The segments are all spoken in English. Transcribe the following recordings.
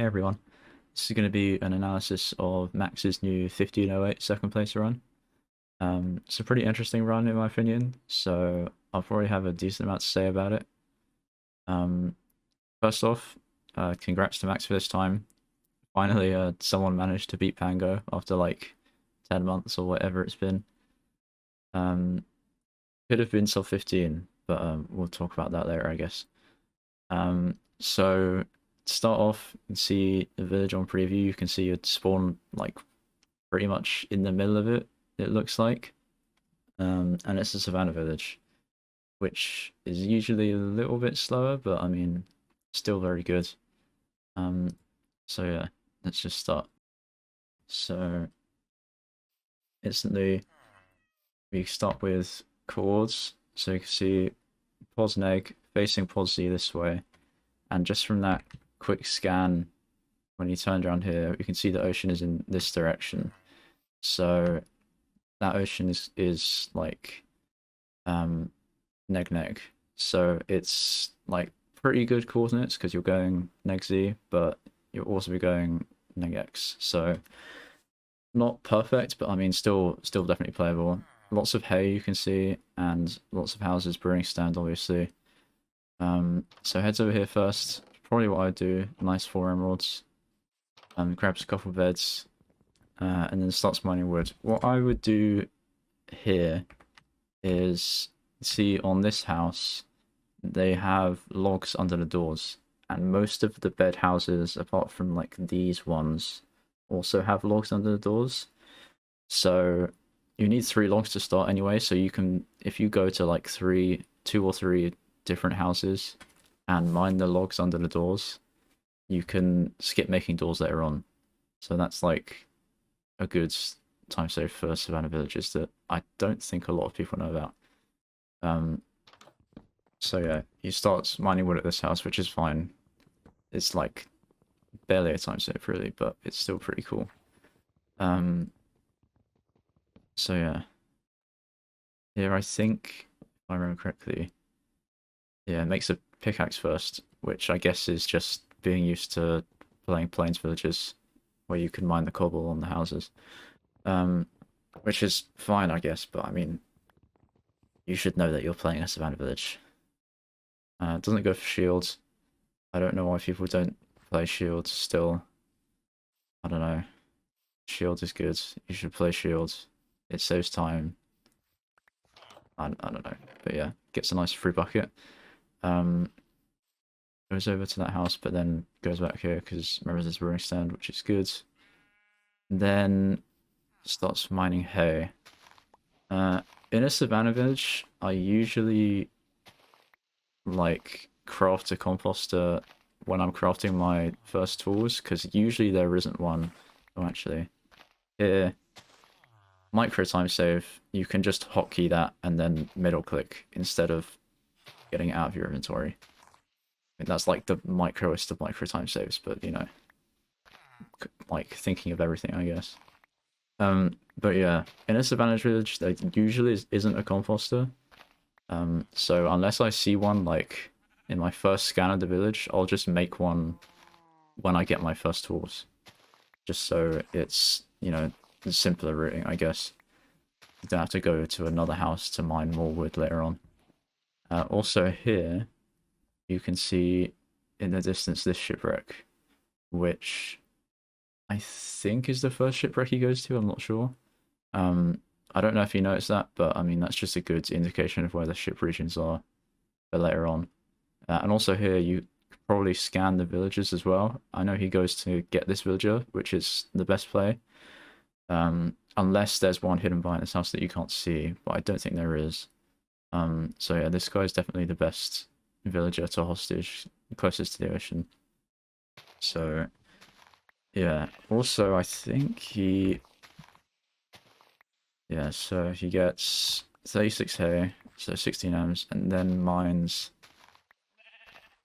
Hey everyone, this is going to be an analysis of Max's new 1508 second place run. It's a pretty interesting run in my opinion, so I'll probably have a decent amount to say about it. Um, First off, congrats to Max for this time. Finally, someone managed to beat Pango after like 10 months or whatever it's been. Um, could have been sub 15, but we'll talk about that later, I guess. So to start off, you can see the village on preview. You can see you'd spawn like pretty much in the middle of it, it looks like. And it's a savannah village, which is usually a little bit slower, but I mean, still very good. Um, so yeah, let's just start. So instantly, we start with chords. So you can see pos neg facing pos z this way, and just from that quick scan, when you turn around here, you can see the ocean is in this direction. So that ocean is like neg neg. So it's like pretty good coordinates because you're going neg z, but you'll also be going neg x. So not perfect, but I mean still definitely playable. Lots of hay you can see, and lots of houses, brewing stand obviously. So heads over here first. Probably what I'd do. Nice 4 emeralds. Grabs a couple beds, and then starts mining wood. What I would do here is see on this house they have logs under the doors, and most of the bed houses apart from like these ones also have logs under the doors. So you need 3 logs to start anyway, so you can, if you go to like 2 or 3 different houses and mine the logs under the doors, you can skip making doors later on. So that's like a good time save for savannah villages that I don't think a lot of people know about. So yeah, you start mining wood at this house, which is fine. It's like barely a time save really, but it's still pretty cool. So yeah, here I think, if I remember correctly, yeah, it makes a pickaxe first, which I guess is just being used to playing Plains Villages, where you can mine the cobble on the houses. Which is fine, I guess, but I mean, you should know that you're playing a Savannah Village. It doesn't go for shields. I don't know why people don't play shields still. I don't know. Shield is good. You should play shields. It saves time. I don't know. But yeah, gets a nice free bucket. Um, Goes over to that house, but then goes back here because remember there's a brewing stand, which is good. Then starts mining hay. In a savannah village, I usually like craft a composter when I'm crafting my first tools, because usually there isn't one. Oh, actually, here, micro time save, you can just hotkey that and then middle click instead of getting it out of your inventory. I mean, that's like the microest of micro time saves, but you know, like thinking of everything, I guess. But yeah, in a savannah village, there usually isn't a composter. So unless I see one like in my first scan of the village, I'll just make one when I get my first tools. Just so it's, you know, simpler routing, I guess. You don't have to go to another house to mine more wood later on. Also here, you can see in the distance this shipwreck, which I think is the first shipwreck he goes to, I'm not sure. I don't know if you noticed that, but I mean, that's just a good indication of where the ship regions are for later on. And also here, you probably scan the villagers as well. I know he goes to get this villager, which is the best play. Unless there's one hidden behind this house that you can't see, but I don't think there is. So yeah, this guy's definitely the best villager to hostage, closest to the ocean. So yeah, also I think he... Yeah, so he gets 36 hay, so 16 M's, and then mines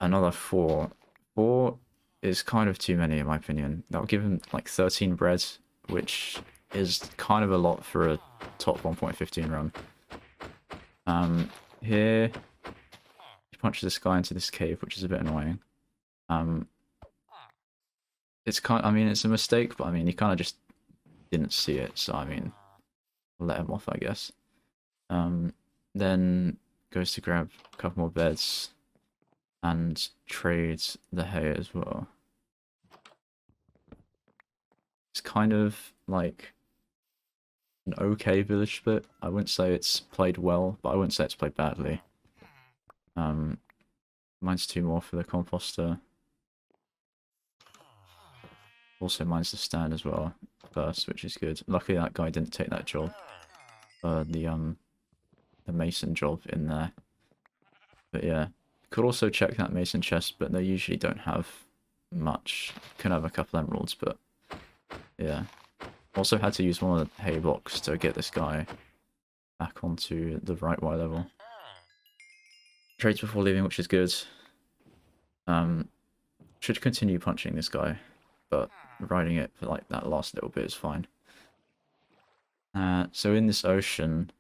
another 4. 4 is kind of too many in my opinion. That'll give him like 13 bread, which is kind of a lot for a top 1.15 run. Here, he punches this guy into this cave, which is a bit annoying. it's kind. I mean, it's a mistake, but I mean, he kind of just didn't see it. So I mean, I'll let him off, I guess. Um, then goes to grab a couple more beds and trades the hay as well. It's kind of like an okay village split. I wouldn't say it's played well, but I wouldn't say it's played badly. Um, mine's 2 more for the composter. Also mine's the stand as well first, which is good. Luckily that guy didn't take that job. The mason job in there. But yeah. Could also check that mason chest, but they usually don't have much. Can have a couple emeralds, but yeah. Also had to use one of the hay blocks to get this guy back onto the right Y level. Trades before leaving, which is good. Should continue punching this guy, but riding it for like that last little bit is fine. So in this ocean,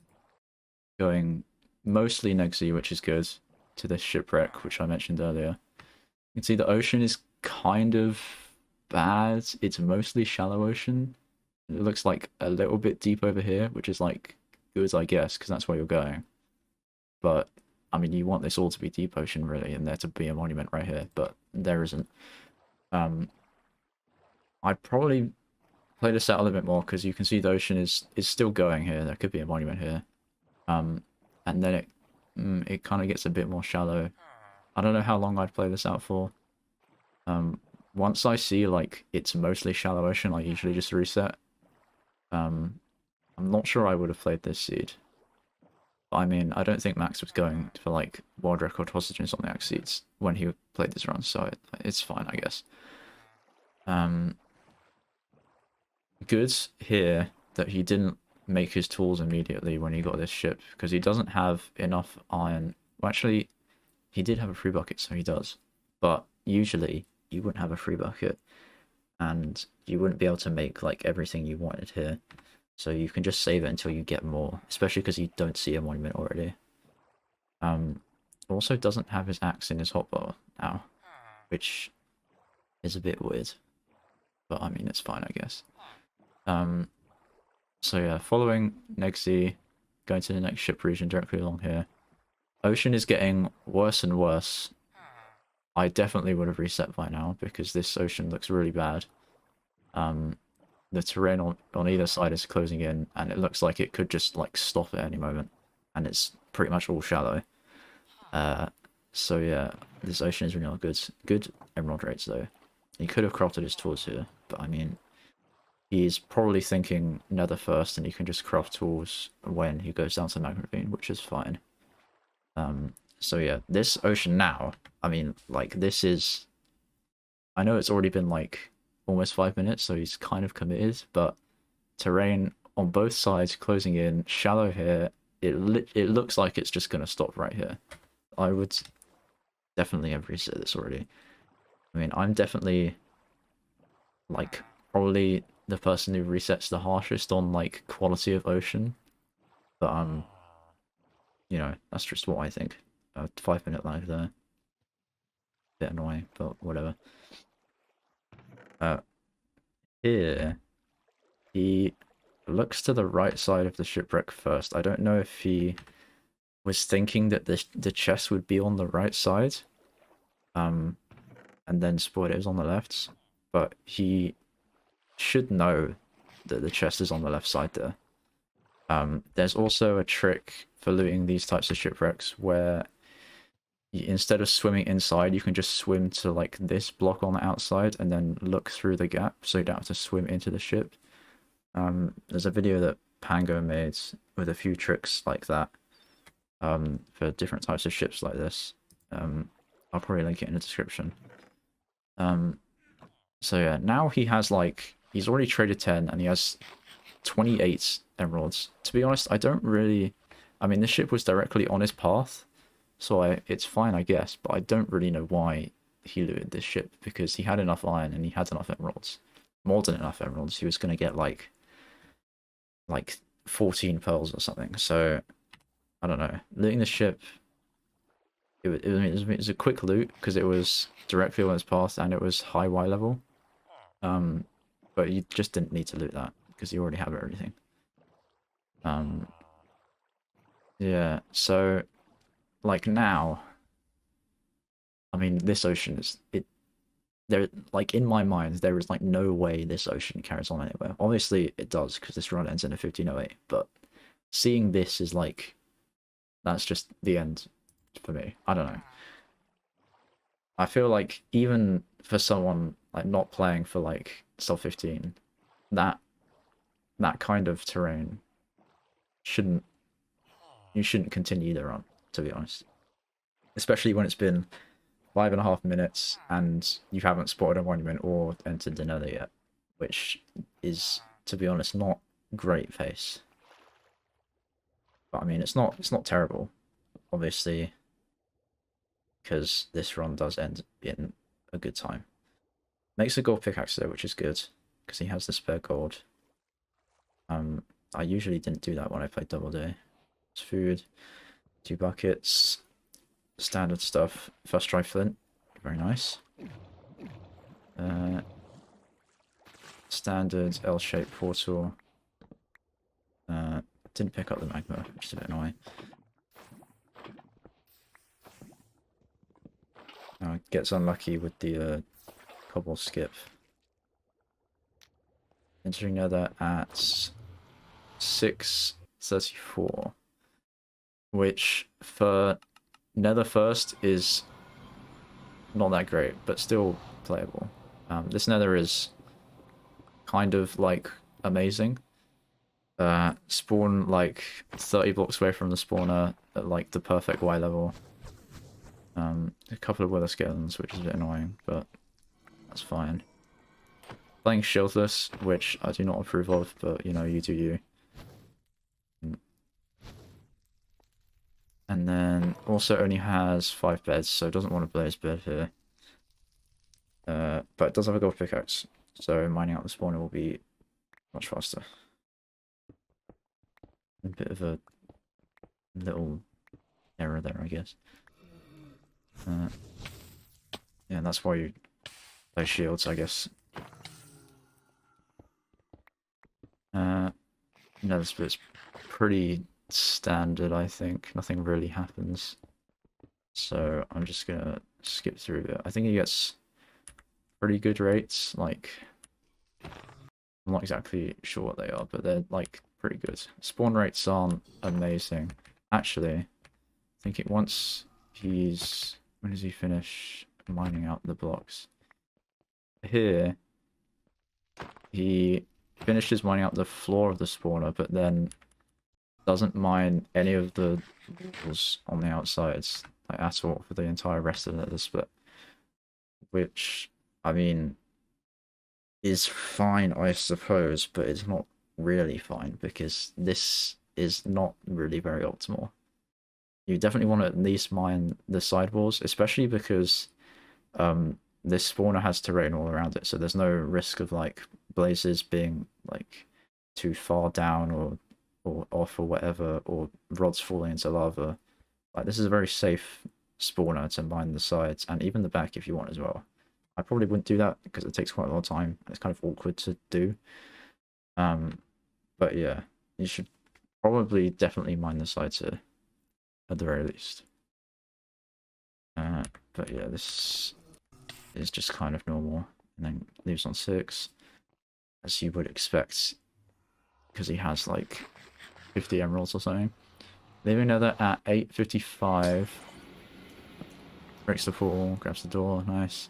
going mostly Negsy, which is good, to this shipwreck, which I mentioned earlier. You can see the ocean is kind of bad. It's mostly shallow ocean. It looks like a little bit deep over here, which is like good, I guess, because that's where you're going. But I mean, you want this all to be deep ocean, really, and there to be a monument right here, but there isn't. I'd probably play this out a little bit more because you can see the ocean is still going here. There could be a monument here, and then it kind of gets a bit more shallow. I don't know how long I'd play this out for. Once I see like it's mostly shallow ocean, I usually just reset. I'm not sure I would have played this seed. I mean, I don't think Max was going for like world record hostages on the axe seeds when he played this run, so it's fine, I guess. Good here that he didn't make his tools immediately when he got this ship, because he doesn't have enough iron. Well, actually, he did have a free bucket, so he does. But usually, you wouldn't have a free bucket, and you wouldn't be able to make like everything you wanted here. So you can just save it until you get more, especially because you don't see a monument already. Also doesn't have his axe in his hotbar now, which is a bit weird. But I mean, it's fine, I guess. So yeah, following Negsy, going to the next ship region directly along here. Ocean is getting worse and worse. I definitely would have reset by now because this ocean looks really bad. The terrain on either side is closing in, and it looks like it could just like stop at any moment, and it's pretty much all shallow. So yeah, this ocean is really not good. Good emerald rates though. He could have crafted his tools here, but I mean, he's probably thinking Nether first, and he can just craft tools when he goes down to Magma Ravine, which is fine. So yeah, this ocean now, I mean, like, this is... I know it's already been, like, almost 5 minutes, so he's kind of committed, but terrain on both sides closing in, shallow here, it looks like it's just going to stop right here. I would definitely have reset this already. I mean, I'm definitely, like, probably the person who resets the harshest on, like, quality of ocean, but, you know, that's just what I think. A 5-minute lag there. Bit annoying, but whatever. Here, he looks to the right side of the shipwreck first. I don't know if he was thinking that the chest would be on the right side, and then spotted it was on the left, but he should know that the chest is on the left side there. There's also a trick for looting these types of shipwrecks where instead of swimming inside, you can just swim to like this block on the outside and then look through the gap, so you don't have to swim into the ship. There's a video that Pango made with a few tricks like that, for different types of ships like this. I'll probably link it in the description. So yeah, now he has like, he's already traded 10 and he has 28 emeralds. To be honest, I don't really... I mean, this ship was directly on his path, so it's fine, I guess, but I don't really know why he looted this ship, because he had enough iron and he had enough emeralds. More than enough emeralds. He was going to get like 14 pearls or something, so I don't know. Looting the ship, it was a quick loot, because it was directly on his path and it was high Y level. But you just didn't need to loot that because you already have everything. Yeah, so like now, I mean, this ocean is there. Like in my mind, there is like no way this ocean carries on anywhere. Obviously, it does because this run ends in a 1508. But seeing this is like that's just the end for me. I don't know. I feel like even for someone like not playing for like Sub 15, that that kind of terrain shouldn't you shouldn't continue the run, to be honest. Especially when it's been 5.5 minutes and you haven't spotted a monument or entered the Nether yet, which is, to be honest, not great pace. But I mean, it's not terrible, obviously, because this run does end in a good time. Makes a gold pickaxe though, which is good because he has the spare gold. I usually didn't do that when I played Double Day. It's food, 2 buckets, standard stuff. First try flint, very nice. Standard L-shaped portal. Didn't pick up the magma, which is a bit annoying. Gets unlucky with the cobble skip. Entering Nether at 6:34, which for Nether first is not that great, but still playable. This Nether is kind of like amazing. Spawn like 30 blocks away from the spawner at like the perfect Y level. A couple of wither skeletons, which is a bit annoying, but that's fine. Playing shieldless, which I do not approve of, but you know, you do you. And then also only has 5 beds, so doesn't want to blaze bed here. But it does have a gold pickaxe, so mining out the spawner will be much faster. A bit of a little error there, I guess. Yeah, that's why you play shields, I guess. No, this bit's pretty standard, I think. Nothing really happens. So I'm just gonna skip through it. I think he gets pretty good rates, like I'm not exactly sure what they are, but they're like pretty good. Spawn rates aren't amazing. Actually, I think it once he's when does he finish mining out the blocks? Here he finishes mining out the floor of the spawner, but then doesn't mine any of the walls on the outsides like at all for the entire rest of the split. Which I mean is fine, I suppose, but it's not really fine because this is not really very optimal. You definitely want to at least mine the sidewalls, especially because this spawner has terrain all around it, so there's no risk of like blazes being like too far down or off or whatever, or rods falling into lava. Like this is a very safe spawner to mine the sides and even the back if you want as well. I probably wouldn't do that because it takes quite a lot of time. It's kind of awkward to do. But yeah, you should probably definitely mine the sides here at the very least. But yeah, this is just kind of normal. And then leaves on 6, as you would expect, because he has like 50 emeralds or something. Leaving another at 8:55. Breaks the portal, grabs the door, nice.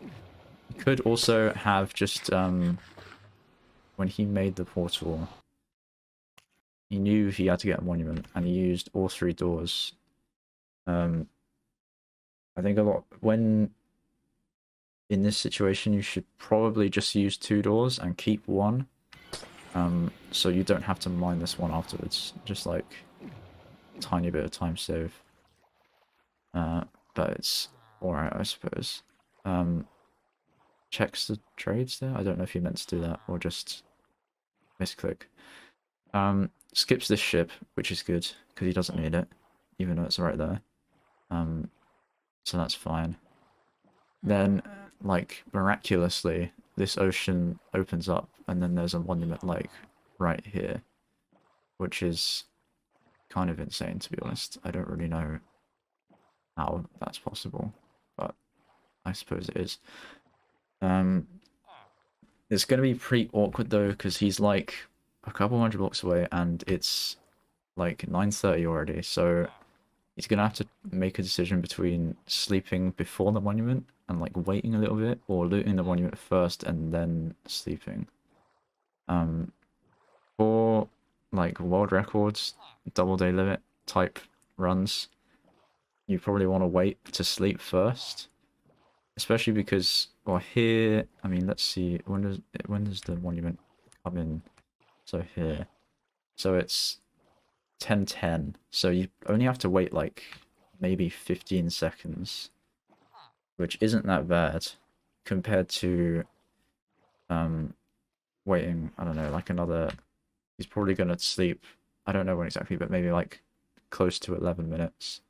He could also have just, when he made the portal, he knew he had to get a monument, and he used all 3 doors. I think a lot, when in this situation, you should probably just use 2 doors and keep 1. So you don't have to mine this one afterwards. Just like a tiny bit of time save. But it's alright, I suppose. Checks the trades there. I don't know if you meant to do that or just misclick. Skips this ship, which is good because he doesn't need it, even though it's right there. So that's fine. Then, like, miraculously, this ocean opens up, and then there's a monument like right here, which is kind of insane, to be honest. I don't really know how that's possible, but I suppose it is. It's going to be pretty awkward though, because he's like a couple hundred blocks away, and it's like 9:30 already, so he's going to have to make a decision between sleeping before the monument and like waiting a little bit, or looting the monument first and then sleeping. Um, for like world records, double day limit type runs, you probably want to wait to sleep first, especially because, well, here, I mean, let's see, when does the monument come in? So here, so it's 10:10, so you only have to wait like maybe 15 seconds, which isn't that bad compared to waiting, I don't know, like another, he's probably gonna sleep, I don't know when exactly, but maybe like close to 11 minutes,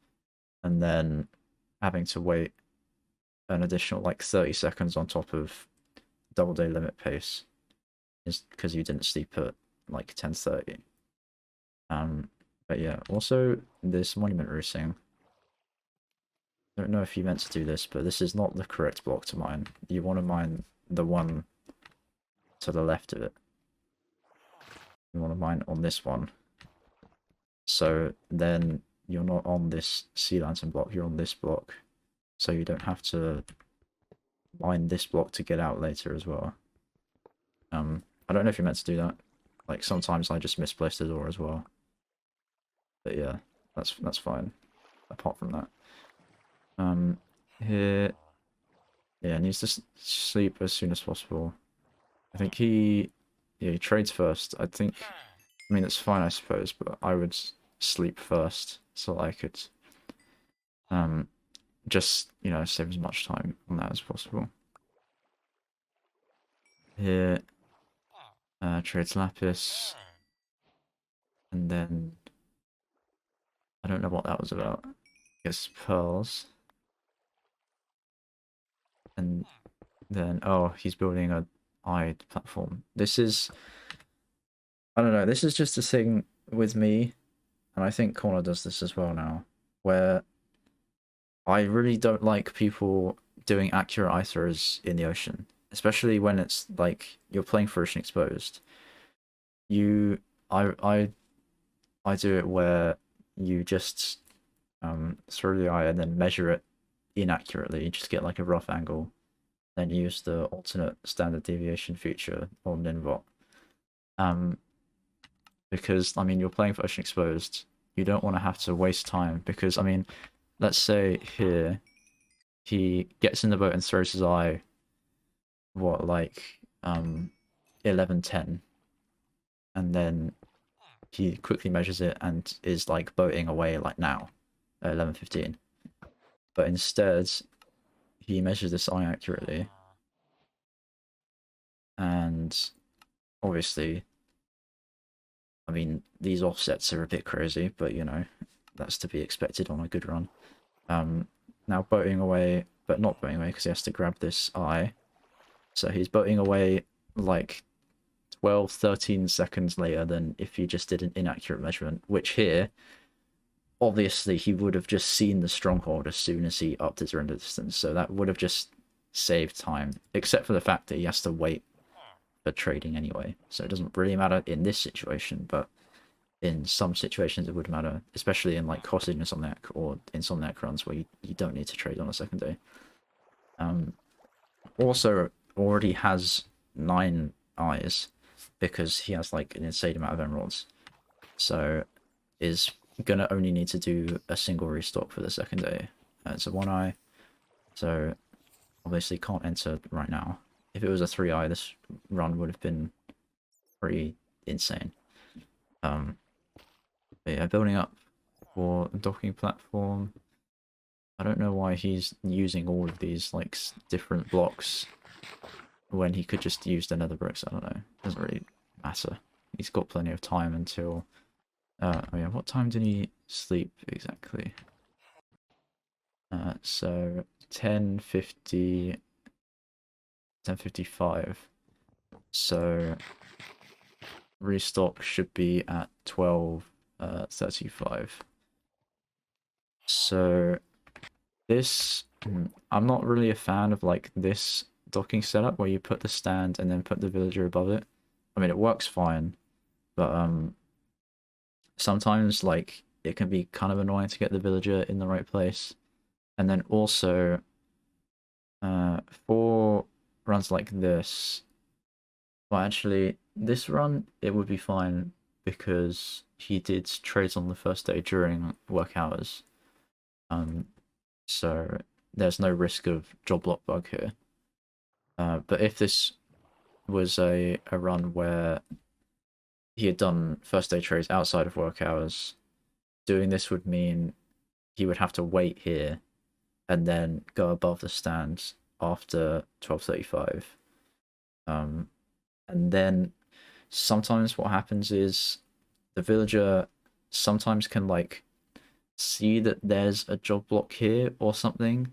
and then having to wait an additional like 30 seconds on top of double day limit pace is because you didn't sleep at like 10:30. But yeah, also this monument roosting. I don't know if you meant to do this, but this is not the correct block to mine. You want to mine the one to the left of it. You want to mine on this one. So then you're not on this sea lantern block, you're on this block. So you don't have to mine this block to get out later as well. I don't know if you meant to do that. Like sometimes I just misplaced the door as well. But yeah, that's fine. Apart from that. Here, yeah, needs to sleep as soon as possible. I think yeah, he trades first. I mean, it's fine, I suppose, but I would sleep first so I could, just, you know, save as much time on that as possible. Here, trades lapis, and then I don't know what that was about. I guess pearls. And then, oh, he's building a eye platform. This is, I don't know, this is just a thing with me, and I think Corner does this as well now, where I really don't like people doing accurate eye throws in the ocean, especially when it's like you're playing for Ocean Exposed. You, I do it where you just throw the eye and then measure it inaccurately. You just get like a rough angle, then use the alternate standard deviation feature on Ninbot. Because I mean you're playing for Ocean Exposed, you don't want to have to waste time because I mean, let's say here he gets in the boat and throws his eye, what, like 11:10, and then he quickly measures it and is like boating away like now at 11:15. But instead he measures this eye accurately, and obviously, I mean, these offsets are a bit crazy, but you know, that's to be expected on a good run. Now boating away, but not boating away because he has to grab this eye. So he's boating away like 12, 13 seconds later than if he just did an inaccurate measurement, which here, obviously he would have just seen the Stronghold as soon as he upped his render distance, so that would have just saved time, except for the fact that he has to wait for trading anyway, so it doesn't really matter in this situation, but in some situations it would matter, especially in like Hostage Insomniac or Insomniac runs where you don't need to trade on a second day. Also already has 9 eyes because he has like an insane amount of emeralds, so is gonna only need to do a single restock for the second day. It's a 1 eye, so obviously can't enter right now. If it was a 3 eye, this run would have been pretty insane. But yeah, building up for the docking platform. I don't know why he's using all of these like different blocks when he could just use the nether bricks. I don't know. Doesn't really matter. He's got plenty of time until. Oh yeah, what time did he sleep exactly? So 10:50 10:55. So restock should be at 12:35. So this, I'm not really a fan of like this docking setup where you put the stand and then put the villager above it. I mean, it works fine, but sometimes like it can be kind of annoying to get the villager in the right place. And then also for runs like this, well, actually this run it would be fine because he did trades on the first day during work hours. So there's no risk of job lock bug here. But if this was a run where he had done first day trades outside of work hours, doing this would mean he would have to wait here and then go above the stand after 12:35. And then sometimes what happens is the villager sometimes can like see that there's a job block here or something,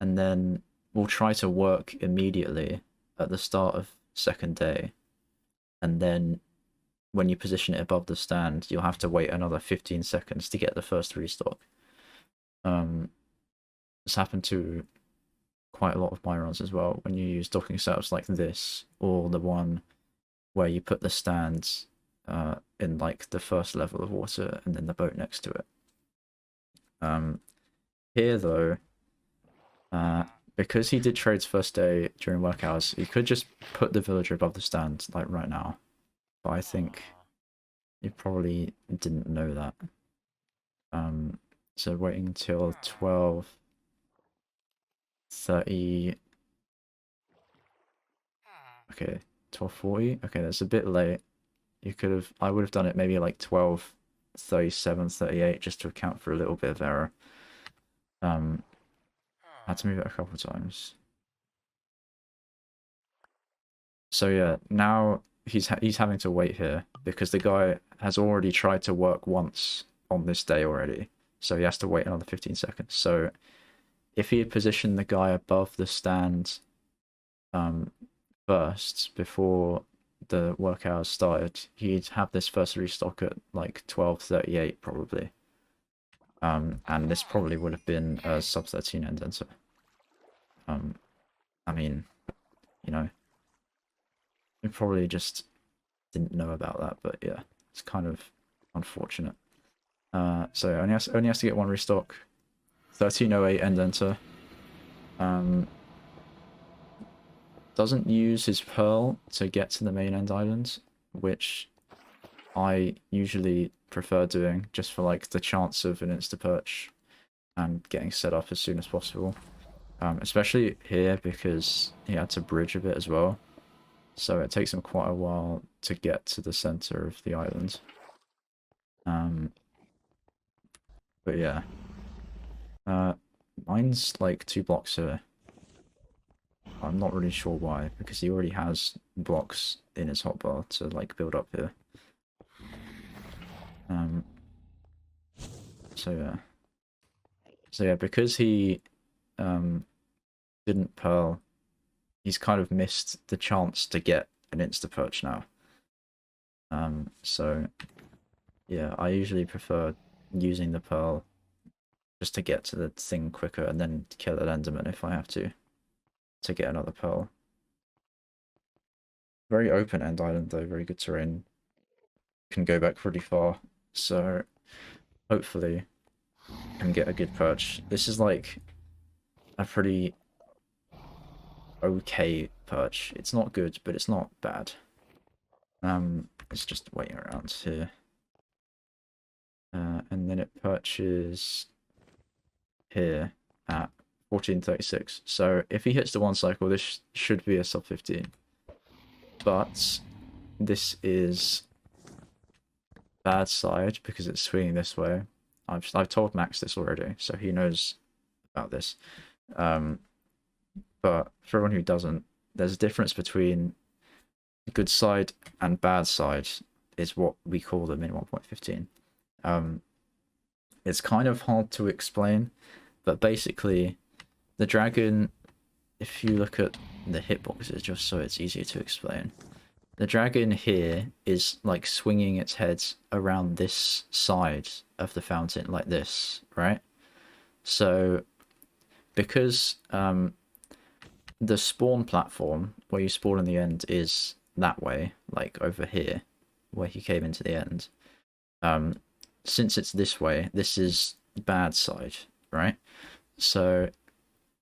and then we'll try to work immediately at the start of second day, and then when you position it above the stand, you'll have to wait another 15 seconds to get the first restock. This happened to quite a lot of my runs as well when you use docking setups like this, or the one where you put the stands in like the first level of water and then the boat next to it. Here though, because he did trades first day during work hours, he could just put the villager above the stand like right now. But I think he probably didn't know that. So waiting until 12:30. Okay, 12:40. Okay, that's a bit late. You could have. I would have done it maybe like 12:37, 38, just to account for a little bit of error. Had to move it a couple of times. So yeah, now he's having to wait here because the guy has already tried to work once on this day already. So he has to wait another 15 seconds. So if he had positioned the guy above the stand first before the work hours started, he'd have this first restock at like 12:38 probably. And this probably would have been a sub 13 indenter. I mean, you know, we probably just didn't know about that, but yeah, it's kind of unfortunate. So only has to get one restock. 13:08 indenter. Doesn't use his pearl to get to the main end island, which I usually prefer doing just for like the chance of an insta perch and getting set up as soon as possible. Especially here because he had to bridge a bit as well, so it takes him quite a while to get to the center of the island. But yeah, mine's like 2 blocks here. I'm not really sure why, because he already has blocks in his hotbar to like build up here. So yeah, because he didn't pearl, he's kind of missed the chance to get an insta perch now. So yeah, I usually prefer using the pearl just to get to the thing quicker and then kill an enderman if I have to get another pearl. Very open end island though, very good terrain. Can go back pretty far, so hopefully can get a good perch. This is like a pretty okay perch. It's not good, but it's not bad. It's just waiting around here. And then it perches here at 14:36. So if he hits the one cycle, this should be a sub 15. But this is bad side because it's swinging this way. I've told Max this already, so he knows about this. But for everyone who doesn't, there's a difference between good side and bad side, is what we call them in 1.15. It's kind of hard to explain, but basically the dragon if you look at the hitboxes, just so it's easier to explain, the dragon here is like swinging its head around this side of the fountain like this, right? So because the spawn platform where you spawn in the end is that way, like over here, where he came into the end. Since it's this way, this is bad side, right? So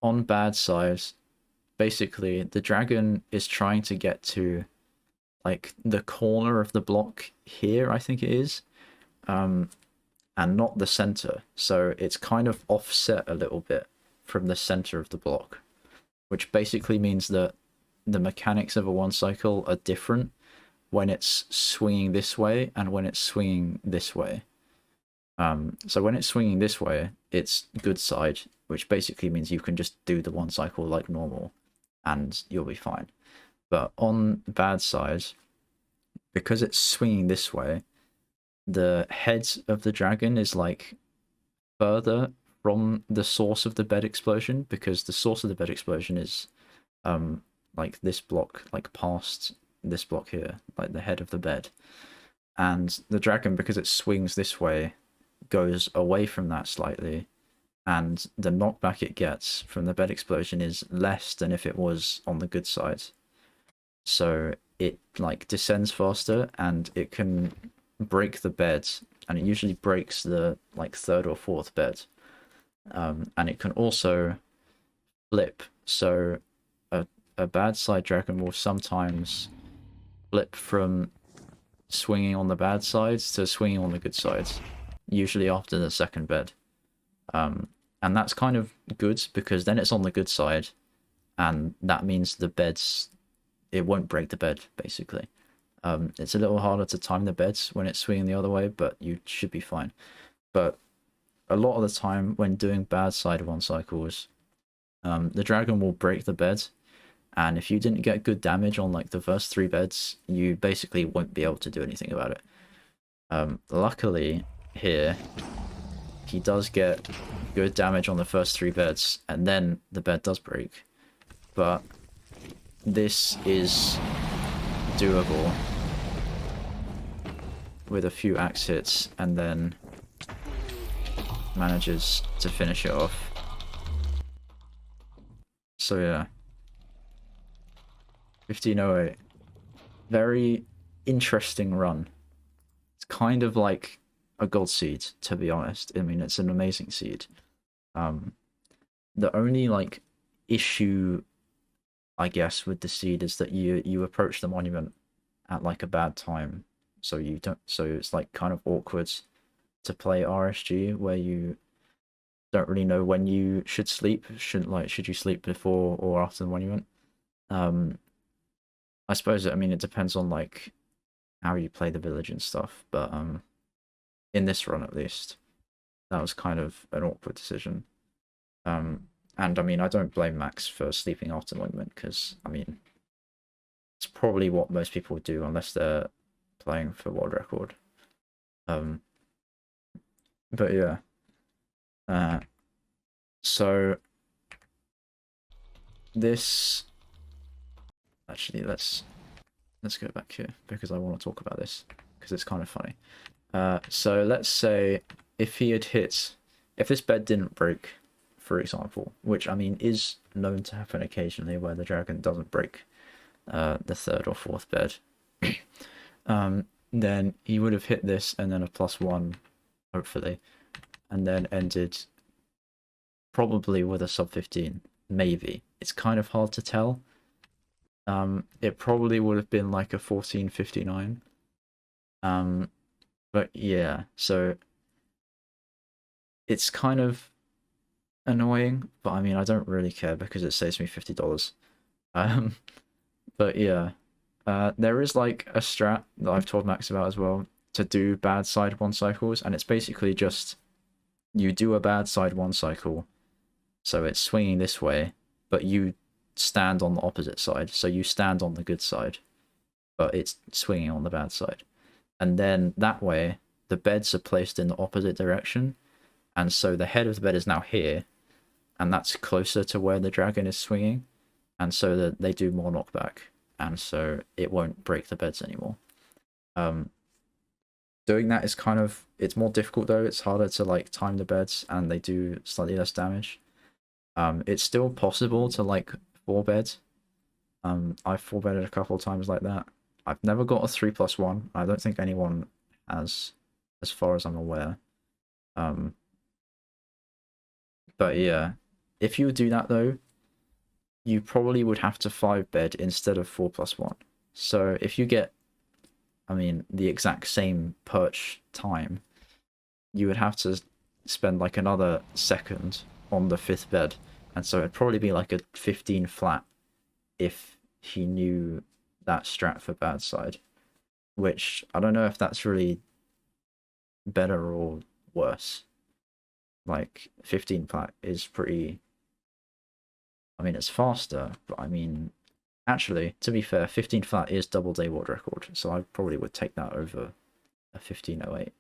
on bad side, basically the dragon is trying to get to like the corner of the block here, I think it is, and not the center. So it's kind of offset a little bit from the center of the block, which basically means that the mechanics of a one cycle are different when it's swinging this way and when it's swinging this way. So when it's swinging this way, it's good side, which basically means you can just do the one cycle like normal and you'll be fine. But on bad side, because it's swinging this way, the head of the dragon is like further from the source of the bed explosion, because the source of the bed explosion is like this block, like past this block here, like the head of the bed. And the dragon, because it swings this way, goes away from that slightly, and the knockback it gets from the bed explosion is less than if it was on the good side. So it like descends faster and it can break the bed, and it usually breaks the like third or fourth bed. And it can also flip. So a bad side dragon will sometimes flip from swinging on the bad sides to swinging on the good sides, usually after the second bed. And that's kind of good because then it's on the good side, and that means the beds, it won't break the bed, basically. It's a little harder to time the beds when it's swinging the other way, but you should be fine. But a lot of the time when doing bad side one cycles, the dragon will break the bed, and if you didn't get good damage on like the first 3 beds, you basically won't be able to do anything about it. Luckily here, he does get good damage on the first 3 beds, and then the bed does break. But this is doable with a few axe hits, and then manages to finish it off. So yeah, 1508. Very interesting run. It's kind of like a gold seed, to be honest. I mean, it's an amazing seed. The only like issue, I guess, with the seed is that you approach the monument at like a bad time, so you don't. So it's like kind of awkward to play RSG, where you don't really know when you should sleep. Should you sleep before or after the monument? I suppose I mean it depends on like how you play the village and stuff, but in this run at least, that was kind of an awkward decision. And I mean, I don't blame Max for sleeping after the monument, because I mean, it's probably what most people would do unless they're playing for world record. But yeah. So this, actually let's go back here because I want to talk about this because it's kind of funny. So let's say if this bed didn't break, for example, which I mean is known to happen occasionally, where the dragon doesn't break the 3rd or 4th bed, then he would have hit this and then a +1, hopefully, and then ended probably with a sub 15, maybe. It's kind of hard to tell. It probably would have been like a 1459. But yeah, so it's kind of annoying, but I mean, I don't really care because it saves me $50. But yeah, there is like a strat that I've told Max about as well to do bad side 1 cycles, and it's basically just you do a bad side 1 cycle, so it's swinging this way, but you stand on the opposite side, so you stand on the good side, but it's swinging on the bad side, and then that way the beds are placed in the opposite direction, and so the head of the bed is now here, and that's closer to where the dragon is swinging. and so that they do more knockback, and so it won't break the beds anymore. Doing that is kind of, it's more difficult though. It's harder to like time the beds, and they do slightly less damage. It's still possible to like 4-bed. I've 4-bedded a couple of times like that. I've never got a 3+1. I don't think anyone has, as far as I'm aware. But yeah, if you would do that though, you probably would have to 5-bed instead of 4+1. So if you get, I mean, the exact same perch time, you would have to spend like another second on the 5th bed, and so it'd probably be like a 15 flat if he knew that strat for bad side, which I don't know if that's really better or worse. Like 15 flat is pretty, I mean, it's faster, but I mean, actually, to be fair, 15 flat is double day world record, so I probably would take that over a 1508.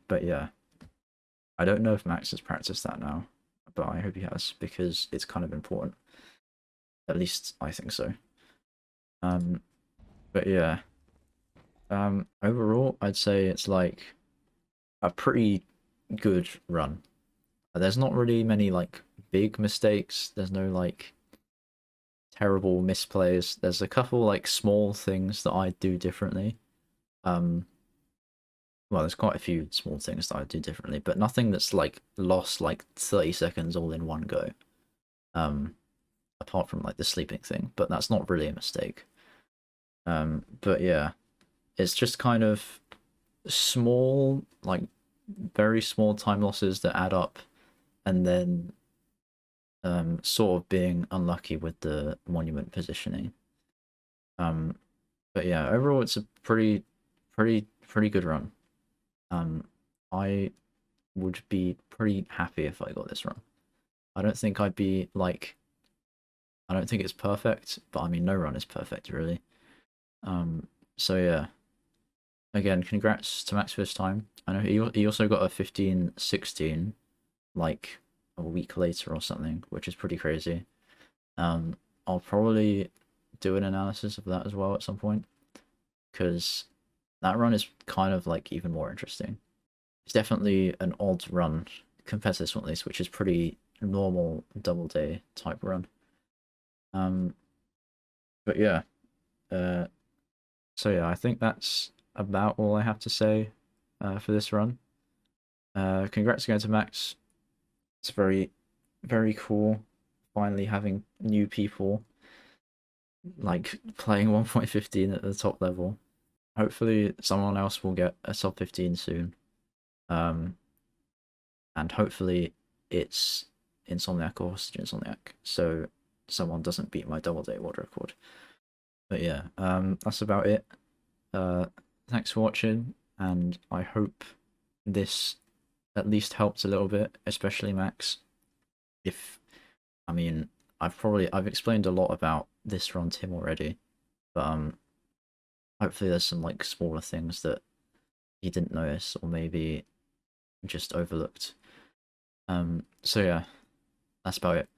But yeah, I don't know if Max has practiced that now, but I hope he has, because it's kind of important. At least I think so. But yeah, overall, I'd say it's like a pretty good run. There's not really many like big mistakes. There's no like terrible misplays. There's a couple like small things that I do differently. Well, there's quite a few small things that I do differently, but nothing that's like lost like 30 seconds all in one go. Apart from like the sleeping thing, but that's not really a mistake. But yeah, it's just kind of small, like very small time losses that add up, and then sort of being unlucky with the monument positioning. But yeah, overall it's a pretty good run. I would be pretty happy if I got this run. I don't think I'd be like, I don't think it's perfect, but I mean no run is perfect really. So yeah, again, congrats to Max for his time. I know he also got a 15-16 like a week later or something, which is pretty crazy. I'll probably do an analysis of that as well at some point, because that run is kind of like even more interesting. It's definitely an odd run compared to this one at least, which is pretty normal double day type run. But yeah, so yeah, I think that's about all I have to say for this run. Congrats again to Max. It's very cool finally having new people like playing 1.15 at the top level. Hopefully someone else will get a sub 15 soon. And hopefully it's Insomniac or Hostage Insomniac, so someone doesn't beat my double day world record. But yeah, that's about it. Thanks for watching, and I hope this at least helped a little bit, especially Max. If, I mean, I've explained a lot about this run to him already, but hopefully there's some like smaller things that he didn't notice or maybe just overlooked. So yeah, that's about it.